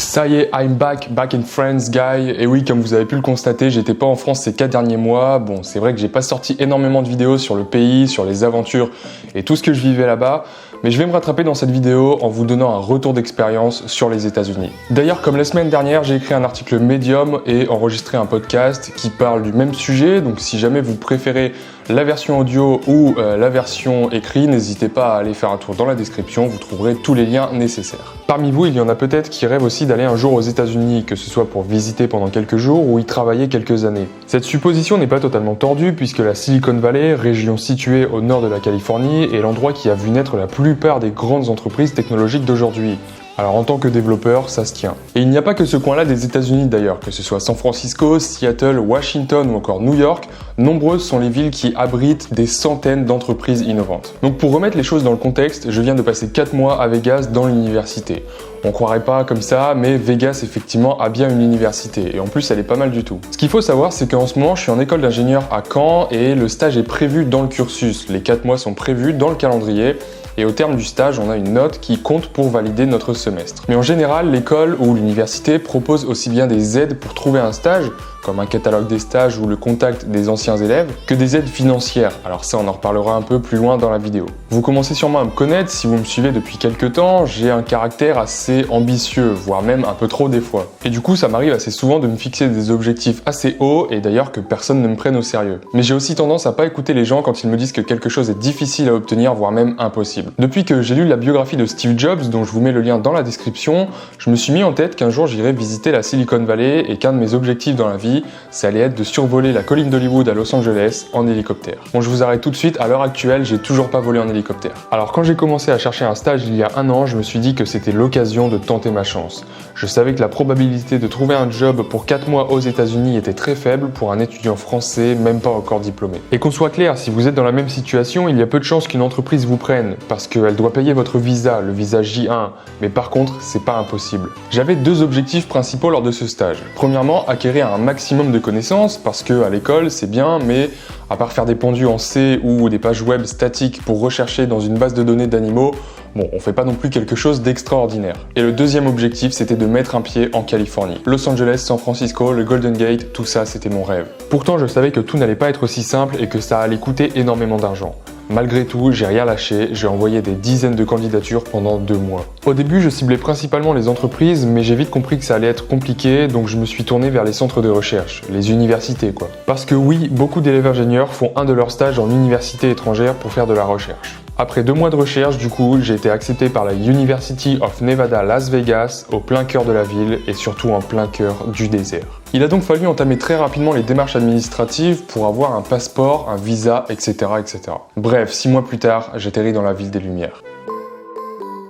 Ça y est, I'm back in France, guys. Et oui, comme vous avez pu le constater, j'étais pas en France ces 4 derniers mois. Bon, c'est vrai que j'ai pas sorti énormément de vidéos sur le pays, sur les aventures et tout ce que je vivais là-bas. Mais je vais me rattraper dans cette vidéo en vous donnant un retour d'expérience sur les États-Unis. D'ailleurs, comme la semaine dernière, j'ai écrit un article Medium et enregistré un podcast qui parle du même sujet. Donc si jamais vous préférez la version audio ou la version écrite, n'hésitez pas à aller faire un tour dans la description, vous trouverez tous les liens nécessaires. Parmi vous, il y en a peut-être qui rêvent aussi d'aller un jour aux États-Unis, que ce soit pour visiter pendant quelques jours ou y travailler quelques années. Cette supposition n'est pas totalement tordue puisque la Silicon Valley, région située au nord de la Californie, est l'endroit qui a vu naître la plupart des grandes entreprises technologiques d'aujourd'hui. Alors en tant que développeur, ça se tient. Et il n'y a pas que ce coin-là des États-Unis d'ailleurs, que ce soit San Francisco, Seattle, Washington ou encore New York, nombreuses sont les villes qui abritent des centaines d'entreprises innovantes. Donc pour remettre les choses dans le contexte, je viens de passer 4 mois à Vegas dans l'université. On croirait pas comme ça, mais Vegas effectivement a bien une université, et en plus elle est pas mal du tout. Ce qu'il faut savoir, c'est qu'en ce moment je suis en école d'ingénieur à Caen, et le stage est prévu dans le cursus. Les 4 mois sont prévus dans le calendrier, et au terme du stage, on a une note qui compte pour valider notre semestre. Mais en général, l'école ou l'université propose aussi bien des aides pour trouver un stage, comme un catalogue des stages ou le contact des anciens élèves, que des aides financières. Alors ça, on en reparlera un peu plus loin dans la vidéo. Vous commencez sûrement à me connaître, si vous me suivez depuis quelques temps, j'ai un caractère assez ambitieux, voire même un peu trop des fois. Et du coup, ça m'arrive assez souvent de me fixer des objectifs assez hauts, et d'ailleurs que personne ne me prenne au sérieux. Mais j'ai aussi tendance à pas écouter les gens quand ils me disent que quelque chose est difficile à obtenir, voire même impossible. Depuis que j'ai lu la biographie de Steve Jobs, dont je vous mets le lien dans la description, je me suis mis en tête qu'un jour j'irais visiter la Silicon Valley et qu'un de mes objectifs dans la vie, ça allait être de survoler la colline d'Hollywood à Los Angeles en hélicoptère. Bon, je vous arrête tout de suite, à l'heure actuelle, j'ai toujours pas volé en hélicoptère. Alors quand j'ai commencé à chercher un stage il y a 1 an, je me suis dit que c'était l'occasion de tenter ma chance. Je savais que la probabilité de trouver un job pour 4 mois aux États-Unis était très faible pour un étudiant français, même pas encore diplômé. Et qu'on soit clair, si vous êtes dans la même situation, il y a peu de chances qu'une entreprise vous prenne, parce qu'elle doit payer votre visa, le visa J1, mais par contre, c'est pas impossible. J'avais 2 objectifs principaux lors de ce stage. Premièrement, acquérir un maximum de connaissances, parce que à l'école, c'est bien, mais à part faire des pendus en C ou des pages web statiques pour rechercher dans une base de données d'animaux, bon, on fait pas non plus quelque chose d'extraordinaire. Et le deuxième objectif, c'était de mettre un pied en Californie. Los Angeles, San Francisco, le Golden Gate, tout ça, c'était mon rêve. Pourtant, je savais que tout n'allait pas être aussi simple et que ça allait coûter énormément d'argent. Malgré tout, j'ai rien lâché, j'ai envoyé des dizaines de candidatures pendant 2 mois. Au début, je ciblais principalement les entreprises, mais j'ai vite compris que ça allait être compliqué, donc je me suis tourné vers les centres de recherche, les universités quoi. Parce que oui, beaucoup d'élèves ingénieurs font un de leurs stages en université étrangère pour faire de la recherche. Après 2 mois de recherche, du coup, j'ai été accepté par la University of Nevada, Las Vegas, au plein cœur de la ville et surtout en plein cœur du désert. Il a donc fallu entamer très rapidement les démarches administratives pour avoir un passeport, un visa, etc. etc. Bref, 6 mois plus tard, j'atterris dans la ville des Lumières.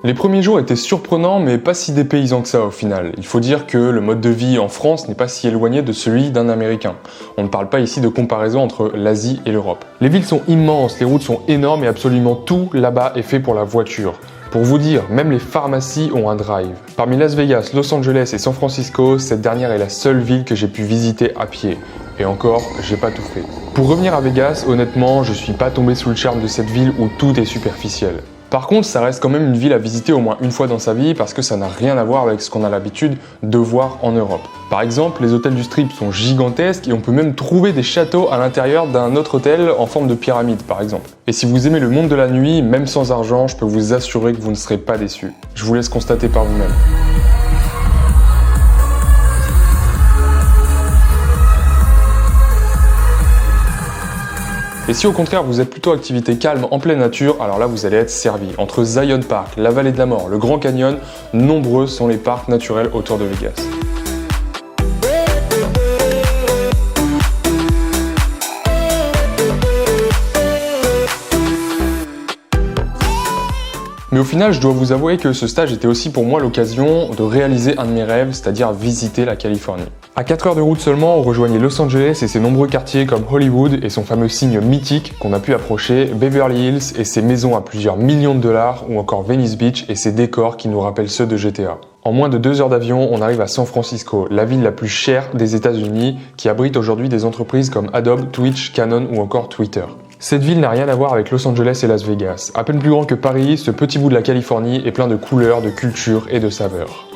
Les premiers jours étaient surprenants, mais pas si dépaysants que ça au final. Il faut dire que le mode de vie en France n'est pas si éloigné de celui d'un Américain. On ne parle pas ici de comparaison entre l'Asie et l'Europe. Les villes sont immenses, les routes sont énormes et absolument tout là-bas est fait pour la voiture. Pour vous dire, même les pharmacies ont un drive. Parmi Las Vegas, Los Angeles et San Francisco, cette dernière est la seule ville que j'ai pu visiter à pied. Et encore, j'ai pas tout fait. Pour revenir à Vegas, honnêtement, je suis pas tombé sous le charme de cette ville où tout est superficiel. Par contre, ça reste quand même une ville à visiter au moins une fois dans sa vie parce que ça n'a rien à voir avec ce qu'on a l'habitude de voir en Europe. Par exemple, les hôtels du Strip sont gigantesques et on peut même trouver des châteaux à l'intérieur d'un autre hôtel en forme de pyramide par exemple. Et si vous aimez le monde de la nuit, même sans argent, je peux vous assurer que vous ne serez pas déçus. Je vous laisse constater par vous-même. Et si au contraire vous êtes plutôt activité calme en pleine nature, alors là vous allez être servi. Entre Zion Park, la Vallée de la Mort, le Grand Canyon, nombreux sont les parcs naturels autour de Vegas. Mais au final, je dois vous avouer que ce stage était aussi pour moi l'occasion de réaliser un de mes rêves, c'est-à-dire visiter la Californie. À 4 heures de route seulement, on rejoignait Los Angeles et ses nombreux quartiers comme Hollywood et son fameux signe mythique qu'on a pu approcher, Beverly Hills et ses maisons à plusieurs millions de dollars, ou encore Venice Beach et ses décors qui nous rappellent ceux de GTA. En moins de 2 heures d'avion, on arrive à San Francisco, la ville la plus chère des États-Unis, qui abrite aujourd'hui des entreprises comme Adobe, Twitch, Canon ou encore Twitter. Cette ville n'a rien à voir avec Los Angeles et Las Vegas. À peine plus grand que Paris, ce petit bout de la Californie est plein de couleurs, de culture et de saveurs.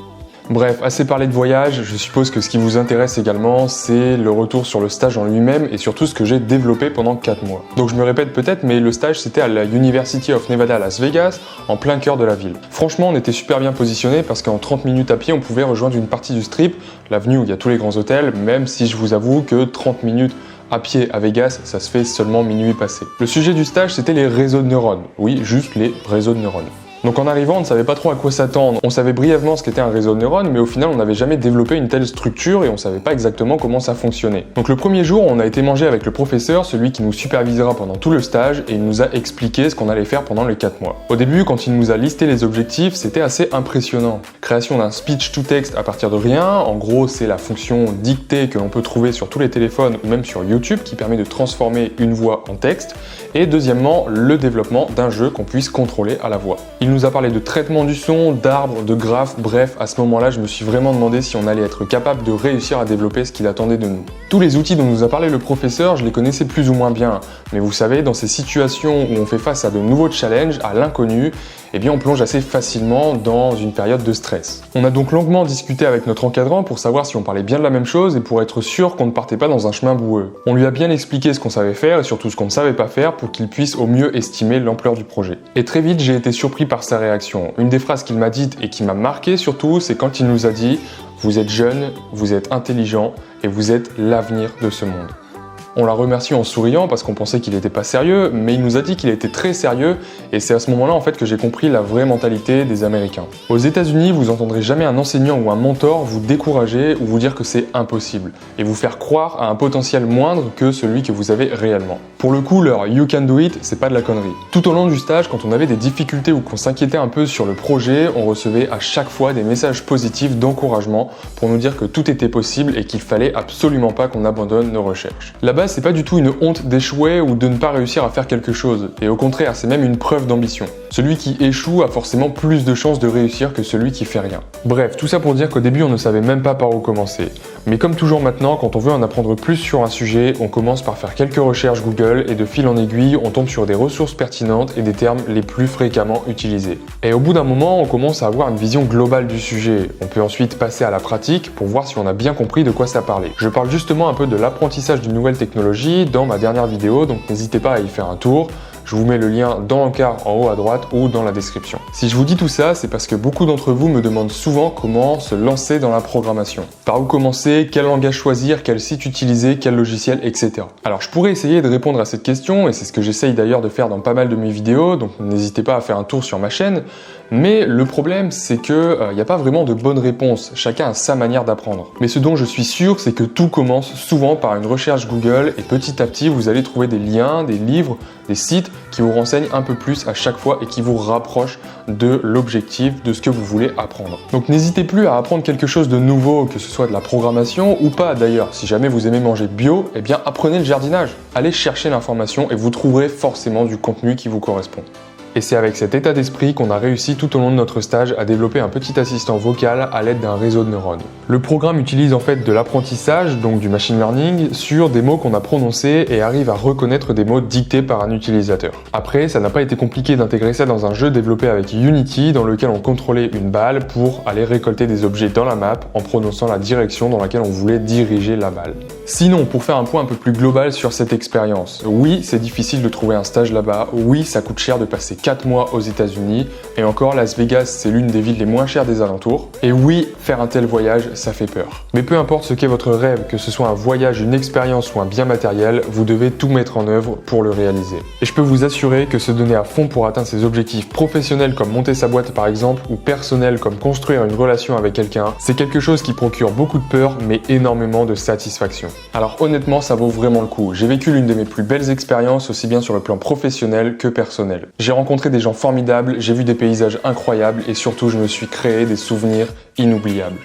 Bref, assez parlé de voyage, je suppose que ce qui vous intéresse également, c'est le retour sur le stage en lui-même et surtout ce que j'ai développé pendant 4 mois. Donc je me répète peut-être, mais le stage c'était à la University of Nevada à Las Vegas, en plein cœur de la ville. Franchement, on était super bien positionné parce qu'en 30 minutes à pied, on pouvait rejoindre une partie du Strip, l'avenue où il y a tous les grands hôtels, même si je vous avoue que 30 minutes à pied à Vegas, ça se fait seulement minuit passé. Le sujet du stage, c'était les réseaux de neurones. Oui, juste les réseaux de neurones. Donc en arrivant, on ne savait pas trop à quoi s'attendre. On savait brièvement ce qu'était un réseau de neurones, mais au final, on n'avait jamais développé une telle structure et on ne savait pas exactement comment ça fonctionnait. Donc le premier jour, on a été manger avec le professeur, celui qui nous supervisera pendant tout le stage, et il nous a expliqué ce qu'on allait faire pendant les 4 mois. Au début, quand il nous a listé les objectifs, c'était assez impressionnant. Création d'un speech to text à partir de rien, en gros, c'est la fonction dictée que l'on peut trouver sur tous les téléphones ou même sur YouTube qui permet de transformer une voix en texte. Et deuxièmement, le développement d'un jeu qu'on puisse contrôler à la voix. Il nous a parlé de traitement du son, d'arbres, de graphes, bref, à ce moment-là, je me suis vraiment demandé si on allait être capable de réussir à développer ce qu'il attendait de nous. Tous les outils dont nous a parlé le professeur, je les connaissais plus ou moins bien, mais vous savez, dans ces situations où on fait face à de nouveaux challenges, à l'inconnu, eh bien on plonge assez facilement dans une période de stress. On a donc longuement discuté avec notre encadrant pour savoir si on parlait bien de la même chose et pour être sûr qu'on ne partait pas dans un chemin boueux. On lui a bien expliqué ce qu'on savait faire et surtout ce qu'on ne savait pas faire pour qu'il puisse au mieux estimer l'ampleur du projet. Et très vite, j'ai été surpris par sa réaction. Une des phrases qu'il m'a dites et qui m'a marqué surtout, c'est quand il nous a dit « Vous êtes jeune, vous êtes intelligent et vous êtes l'avenir de ce monde ». On l'a remercié en souriant parce qu'on pensait qu'il n'était pas sérieux, mais il nous a dit qu'il était très sérieux et c'est à ce moment-là en fait que j'ai compris la vraie mentalité des Américains. Aux États-Unis, vous entendrez jamais un enseignant ou un mentor vous décourager ou vous dire que c'est impossible et vous faire croire à un potentiel moindre que celui que vous avez réellement. Pour le coup, leur "you can do it", c'est pas de la connerie. Tout au long du stage, quand on avait des difficultés ou qu'on s'inquiétait un peu sur le projet, on recevait à chaque fois des messages positifs d'encouragement pour nous dire que tout était possible et qu'il fallait absolument pas qu'on abandonne nos recherches. Là-bas, c'est pas du tout une honte d'échouer ou de ne pas réussir à faire quelque chose, et au contraire, c'est même une preuve d'ambition. Celui qui échoue a forcément plus de chances de réussir que celui qui fait rien. Bref, tout ça pour dire qu'au début, on ne savait même pas par où commencer. Mais comme toujours maintenant, quand on veut en apprendre plus sur un sujet, on commence par faire quelques recherches Google et de fil en aiguille, on tombe sur des ressources pertinentes et des termes les plus fréquemment utilisés. Et au bout d'un moment, on commence à avoir une vision globale du sujet. On peut ensuite passer à la pratique pour voir si on a bien compris de quoi ça parlait. Je parle justement un peu de l'apprentissage d'une nouvelle technologie dans ma dernière vidéo, donc n'hésitez pas à y faire un tour. Je vous mets le lien dans l'encart en haut à droite ou dans la description. Si je vous dis tout ça, c'est parce que beaucoup d'entre vous me demandent souvent comment se lancer dans la programmation. Par où commencer, quel langage choisir, quel site utiliser, quel logiciel, etc. Alors je pourrais essayer de répondre à cette question, et c'est ce que j'essaye d'ailleurs de faire dans pas mal de mes vidéos, donc n'hésitez pas à faire un tour sur ma chaîne. Mais le problème, c'est que n'y a pas vraiment de bonne réponse, chacun a sa manière d'apprendre. Mais ce dont je suis sûr, c'est que tout commence souvent par une recherche Google, et petit à petit, vous allez trouver des liens, des livres, des sites qui vous renseignent un peu plus à chaque fois et qui vous rapprochent de l'objectif, de ce que vous voulez apprendre. Donc n'hésitez plus à apprendre quelque chose de nouveau, que ce soit de la programmation ou pas d'ailleurs. Si jamais vous aimez manger bio, eh bien apprenez le jardinage. Allez chercher l'information et vous trouverez forcément du contenu qui vous correspond. Et c'est avec cet état d'esprit qu'on a réussi tout au long de notre stage à développer un petit assistant vocal à l'aide d'un réseau de neurones. Le programme utilise en fait de l'apprentissage, donc du machine learning, sur des mots qu'on a prononcés et arrive à reconnaître des mots dictés par un utilisateur. Après, ça n'a pas été compliqué d'intégrer ça dans un jeu développé avec Unity, dans lequel on contrôlait une balle pour aller récolter des objets dans la map en prononçant la direction dans laquelle on voulait diriger la balle. Sinon, pour faire un point un peu plus global sur cette expérience, oui, c'est difficile de trouver un stage là-bas, oui, ça coûte cher de passer 4 mois aux États-Unis, et encore Las Vegas, c'est l'une des villes les moins chères des alentours. Et oui, faire un tel voyage, ça fait peur. Mais peu importe ce qu'est votre rêve, que ce soit un voyage, une expérience ou un bien matériel, vous devez tout mettre en œuvre pour le réaliser. Et je peux vous assurer que se donner à fond pour atteindre ses objectifs professionnels comme monter sa boîte par exemple, ou personnels comme construire une relation avec quelqu'un, c'est quelque chose qui procure beaucoup de peur, mais énormément de satisfaction. Alors honnêtement, ça vaut vraiment le coup. J'ai vécu l'une de mes plus belles expériences, aussi bien sur le plan professionnel que personnel. J'ai rencontré des gens formidables, j'ai vu des paysages incroyables et surtout je me suis créé des souvenirs inoubliables.